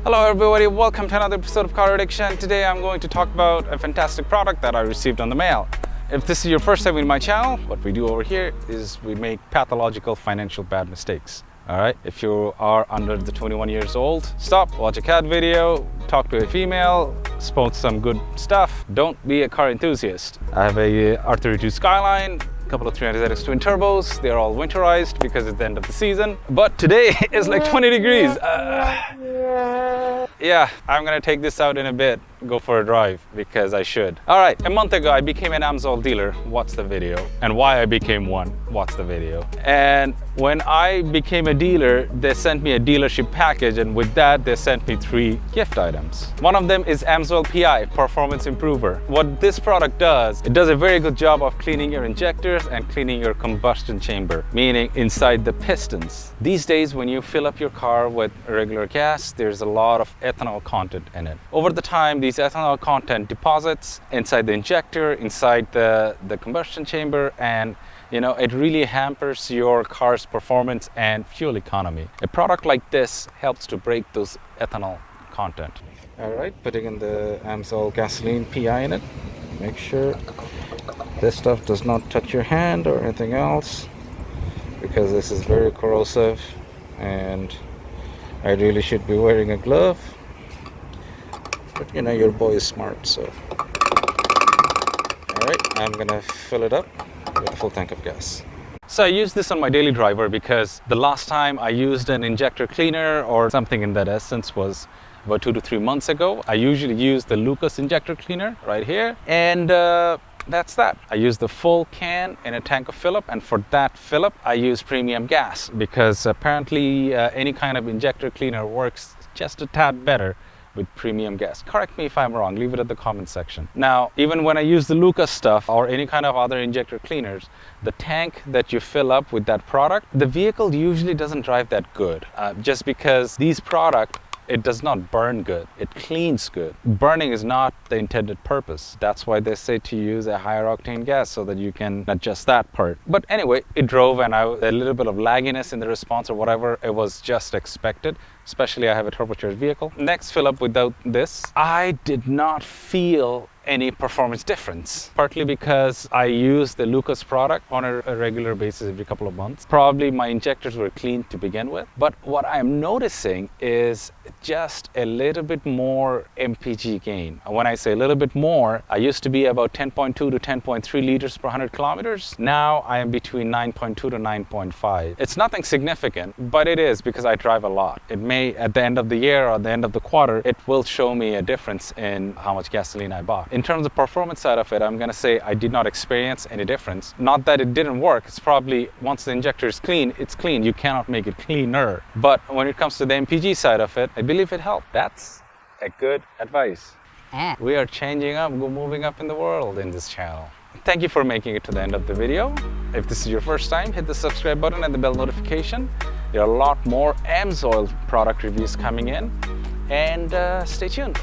Hello everybody, welcome to another episode of Car Addiction. Today I'm going to talk about a fantastic product that I received on the mail. If this is your first time in my channel, what we do over here is we make pathological financial bad mistakes. Alright, if you are under the 21 years old, stop, watch a cat video, talk to a female, post some good stuff. Don't be a car enthusiast. I have a R32 Skyline, a couple of 300ZX twin turbos. They're all winterized because it's the end of the season. But today is like 20 degrees. Yeah, I'm gonna take this out in a bit, go for a drive because I should. All right, a month ago I became an Amsoil dealer. Watch the video. And why I became one, watch the video. And when I became a dealer, they sent me a dealership package, and with that they sent me 3 gift items. One of them is Amsoil P.I, Performance Improver. What this product does, it does a very good job of cleaning your injectors and cleaning your combustion chamber, meaning inside the pistons. These days when you fill up your car with regular gas, there's a lot of ethanol content in it. Over the time, these ethanol content deposits inside the injector, inside the combustion chamber, and it really hampers your car's performance and fuel economy. A product like this helps to break those ethanol content. All right, putting in the Amsoil gasoline P.I in it. Make sure this stuff does not touch your hand or anything else, because this is very corrosive and I really should be wearing a glove. But your boy is smart, so. All right, I'm gonna fill it up with a full tank of gas. So I use this on my daily driver because the last time I used an injector cleaner or something in that essence was about 2 to 3 months ago. I usually use the Lucas injector cleaner right here, and that's that. I use the full can in a tank of fill-up, and for that fill-up I use premium gas because apparently any kind of injector cleaner works just a tad better with premium gas. Correct me if I'm wrong, leave it at the comment section. Now, even when I use the Lucas stuff or any kind of other injector cleaners, the tank that you fill up with that product, the vehicle usually doesn't drive that good, just because these products, it does not burn good, it cleans good. Burning is not the intended purpose. That's why they say to use a higher octane gas so that you can adjust that part. But anyway, it drove, and a little bit of lagginess in the response or whatever, it was just expected. Especially I have a turbocharged vehicle. Next fill up without this, I did not feel any performance difference, partly because I use the Lucas product on a regular basis every couple of months. Probably my injectors were clean to begin with, but what I'm noticing is just a little bit more MPG gain. When I say a little bit more, I used to be about 10.2 to 10.3 liters per 100 kilometers. Now I am between 9.2 to 9.5. It's nothing significant, but it is because I drive a lot. It may, at the end of the year or the end of the quarter, it will show me a difference in how much gasoline I bought. In terms of performance side of it, I'm gonna say I did not experience any difference. Not that it didn't work, it's probably once the injector is clean, it's clean. You cannot make it cleaner. But when it comes to the MPG side of it, I believe it helped. That's a good advice. We are changing up, moving up in the world in this channel. Thank you for making it to the end of the video. If this is your first time, hit the subscribe button and the bell notification. There are a lot more Amsoil product reviews coming in, and stay tuned.